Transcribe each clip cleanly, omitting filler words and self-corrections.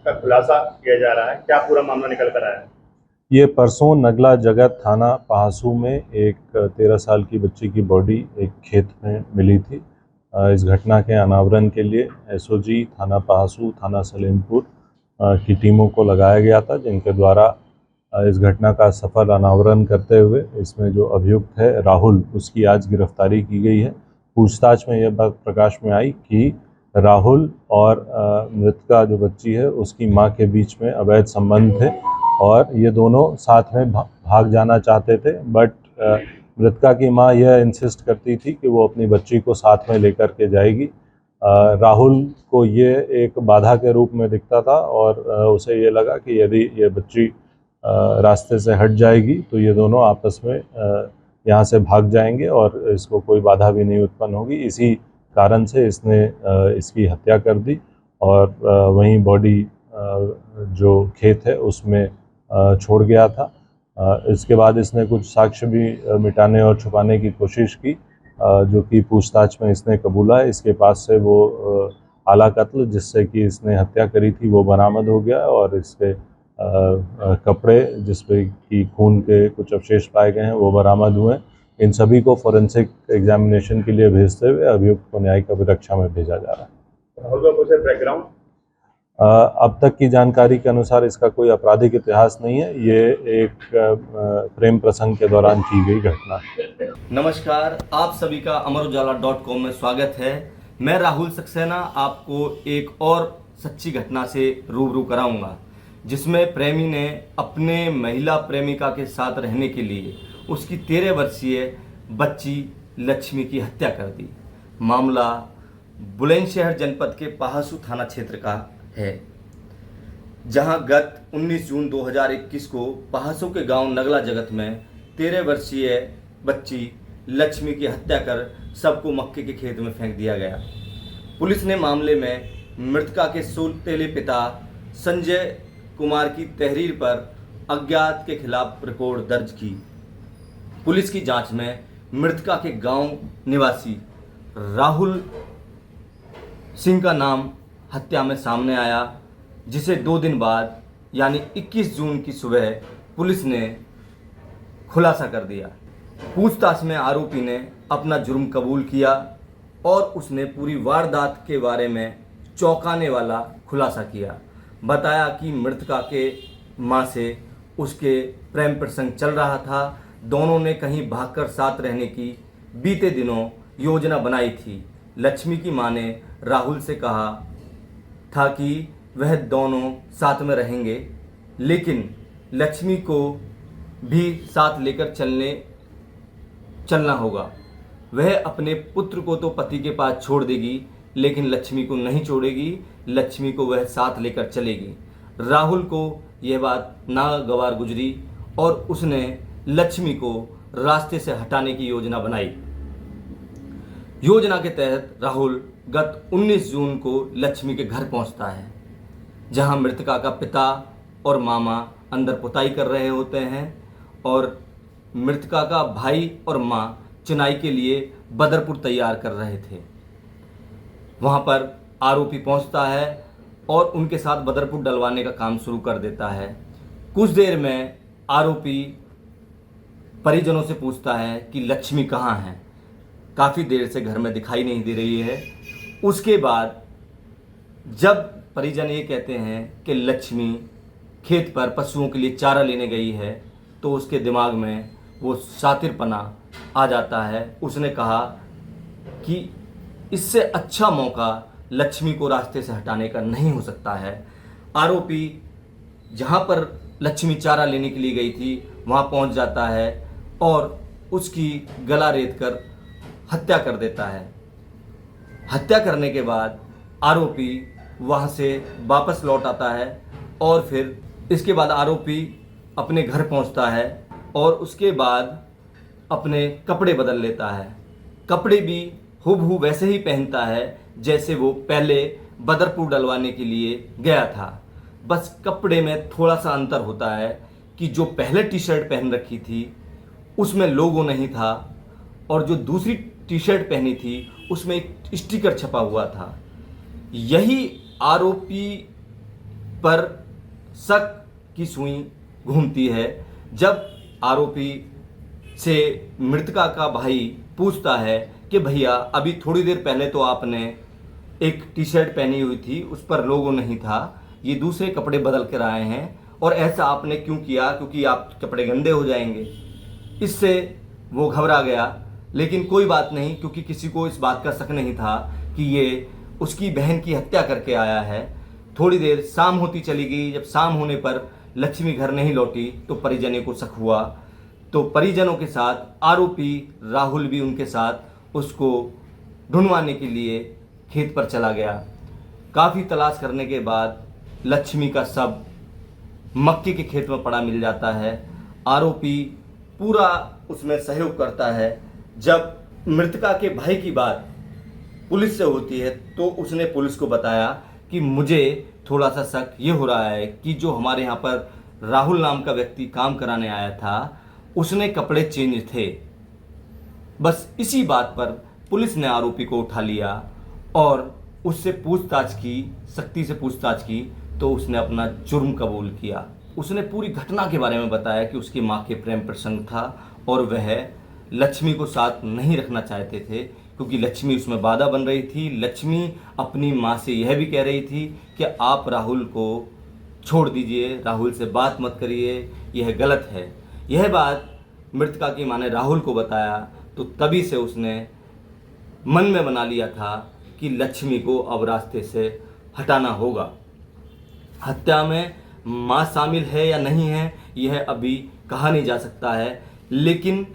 का खुलासा किया जा रहा है। क्या पूरा मामला निकल कर आया है? ये परसों नगला जगत थाना पहासू में एक 13 साल की बच्ची की बॉडी एक खेत में मिली थी। इस घटना के अनावरण के लिए एसओजी थाना पहासू, थाना सलेमपुर की टीमों को लगाया गया था, जिनके द्वारा इस घटना का सफल अनावरण करते हुए इसमें जो अभियुक्त है राहुल, उसकी आज गिरफ्तारी की गई है। पूछताछ में यह बात प्रकाश में आई कि राहुल और मृतका जो बच्ची है उसकी मां के बीच में अवैध संबंध थे और ये दोनों साथ में भाग जाना चाहते थे, बट मृतका की मां यह इंसिस्ट करती थी कि वो अपनी बच्ची को साथ में लेकर के जाएगी। राहुल को ये एक बाधा के रूप में दिखता था और उसे ये लगा कि यदि ये बच्ची रास्ते से हट जाएगी तो ये दोनों आपस में यहाँ से भाग जाएंगे और इसको कोई बाधा भी नहीं उत्पन्न होगी। इसी कारण से इसने इसकी हत्या कर दी और वहीं बॉडी जो खेत है उसमें छोड़ गया था। इसके बाद इसने कुछ साक्ष्य भी मिटाने और छुपाने की कोशिश की, जो कि पूछताछ में इसने कबूला है। इसके पास से वो आला कत्ल जिससे कि इसने हत्या करी थी वो बरामद हो गया और इसके कपड़े जिसपे कि खून के कुछ अवशेष पाए गए हैं वो बरामद हुए। इन सभी को फोरेंसिक एग्जामिनेशन के लिए भेजते हुए अभियुक्त को न्यायिक अभिरक्षा में भेजा जा रहा है। राहुल का कुछ बैकग्राउंड? अब तक की जानकारी के अनुसार इसका कोई आपराधिक इतिहास नहीं है। ये एक प्रेम प्रसंग के दौरान की गई घटना है। नमस्कार, आप सभी का अमरउजाला.com में स्वागत है। मैं राहुल सक्सेना आपको एक और सच्ची घटना से रूबरू कराऊंगा, जिसमें प्रेमी ने अपने महिला प्रेमिका के साथ रहने के लिए उसकी 13 वर्षीय बच्ची लक्ष्मी की हत्या कर दी। मामला बुलंदशहर जनपद के पहासू थाना क्षेत्र का है, जहां गत 19 जून 2021 को पहासू के गांव नगला जगत में 13 वर्षीय बच्ची लक्ष्मी की हत्या कर सबको मक्के के खेत में फेंक दिया गया। पुलिस ने मामले में मृतका के सौतेले पिता संजय कुमार की तहरीर पर अज्ञात के खिलाफ रिपोर्ट दर्ज की। पुलिस की जांच में मृतका के गांव निवासी राहुल सिंह का नाम हत्या में सामने आया, जिसे 2 दिन बाद यानी 21 जून की सुबह पुलिस ने खुलासा कर दिया। पूछताछ में आरोपी ने अपना जुर्म कबूल किया और उसने पूरी वारदात के बारे में चौंकाने वाला खुलासा किया। बताया कि मृतका के मां से उसके प्रेम प्रसंग चल रहा था। दोनों ने कहीं भागकर साथ रहने की बीते दिनों योजना बनाई थी। लक्ष्मी की मां ने राहुल से कहा था कि वह दोनों साथ में रहेंगे, लेकिन लक्ष्मी को भी साथ लेकर चलना होगा। वह अपने पुत्र को तो पति के पास छोड़ देगी, लेकिन लक्ष्मी को नहीं छोड़ेगी। लक्ष्मी को वह साथ लेकर चलेगी। राहुल को यह बात नागवार गुजरी और उसने लक्ष्मी को रास्ते से हटाने की योजना बनाई। योजना के तहत राहुल गत 19 जून को लक्ष्मी के घर पहुंचता है, जहां मृतका का पिता और मामा अंदर पुताई कर रहे होते हैं और मृतका का भाई और मां चुनाई के लिए बदरपुर तैयार कर रहे थे। वहां पर आरोपी पहुंचता है और उनके साथ बदरपुर डलवाने का काम शुरू कर देता है। कुछ देर में आरोपी परिजनों से पूछता है कि लक्ष्मी कहाँ है। काफ़ी देर से घर में दिखाई नहीं दे रही है। उसके बाद जब परिजन ये कहते हैं कि लक्ष्मी खेत पर पशुओं के लिए चारा लेने गई है, तो उसके दिमाग में वो शातिरपना आ जाता है। उसने कहा कि इससे अच्छा मौका लक्ष्मी को रास्ते से हटाने का नहीं हो सकता है। आरोपी जहाँ पर लक्ष्मी चारा लेने के लिए गई थी वहाँ पहुँच जाता है और उसकी गला रेत कर हत्या कर देता है। हत्या करने के बाद आरोपी वहाँ से वापस लौट आता है और फिर इसके बाद आरोपी अपने घर पहुँचता है और उसके बाद अपने कपड़े बदल लेता है। कपड़े भी हूबहू वैसे ही पहनता है जैसे वो पहले बदरपुर डलवाने के लिए गया था। बस कपड़े में थोड़ा सा अंतर होता है कि जो पहले टी शर्ट पहन रखी थी उसमें लोगो नहीं था और जो दूसरी टी शर्ट पहनी थी उसमें एक स्टिकर छपा हुआ था। यही आरोपी पर शक की सुई घूमती है। जब आरोपी से मृतका का भाई पूछता है कि भैया अभी थोड़ी देर पहले तो आपने एक टी शर्ट पहनी हुई थी, उस पर लोगो नहीं था, ये दूसरे कपड़े बदल कर आए हैं और ऐसा आपने क्यों किया, क्योंकि आप कपड़े गंदे हो जाएंगे। इससे वो घबरा गया, लेकिन कोई बात नहीं, क्योंकि किसी को इस बात का शक नहीं था कि ये उसकी बहन की हत्या करके आया है। थोड़ी देर शाम होती चली गई। जब शाम होने पर लक्ष्मी घर नहीं लौटी तो परिजनों को शक हुआ, तो परिजनों के साथ आरोपी राहुल भी उनके साथ उसको ढूंढवाने के लिए खेत पर चला गया। काफ़ी तलाश करने के बाद लक्ष्मी का शव मक्के के खेत में पड़ा मिल जाता है। आरोपी पूरा उसमें सहयोग करता है। जब मृतका के भाई की बात पुलिस से होती है तो उसने पुलिस को बताया कि मुझे थोड़ा सा शक ये हो रहा है कि जो हमारे यहाँ पर राहुल नाम का व्यक्ति काम कराने आया था उसने कपड़े चेंज थे। बस इसी बात पर पुलिस ने आरोपी को उठा लिया और उससे पूछताछ की, सख्ती से पूछताछ की, तो उसने अपना जुर्म कबूल किया। उसने पूरी घटना के बारे में बताया कि उसकी माँ के प्रेम प्रसंग था और वह लक्ष्मी को साथ नहीं रखना चाहते थे क्योंकि लक्ष्मी उसमें बाधा बन रही थी। लक्ष्मी अपनी माँ से यह भी कह रही थी कि आप राहुल को छोड़ दीजिए, राहुल से बात मत करिए, यह गलत है। यह बात मृतका की माँ ने राहुल को बताया तो तभी से उसने मन में बना लिया था कि लक्ष्मी को अब रास्ते से हटाना होगा। हत्या में माँ शामिल है या नहीं है यह अभी कहा नहीं जा सकता है, लेकिन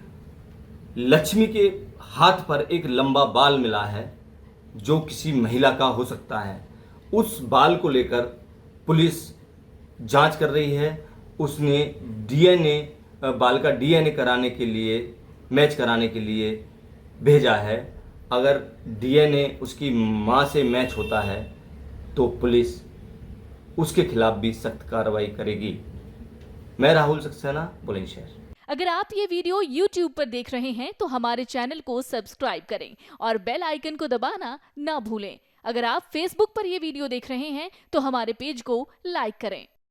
लक्ष्मी के हाथ पर एक लंबा बाल मिला है जो किसी महिला का हो सकता है। उस बाल को लेकर पुलिस जांच कर रही है। उसने डीएनए, बाल का डीएनए कराने के लिए, मैच कराने के लिए भेजा है। अगर डीएनए उसकी मां से मैच होता है तो पुलिस उसके खिलाफ भी सख्त कार्रवाई करेगी। मैं राहुल सक्सेना, बुलंदशहर। अगर आप ये वीडियो YouTube पर देख रहे हैं तो हमारे चैनल को सब्सक्राइब करें और बेल आइकन को दबाना ना भूलें। अगर आप Facebook पर ये वीडियो देख रहे हैं तो हमारे पेज को लाइक करें।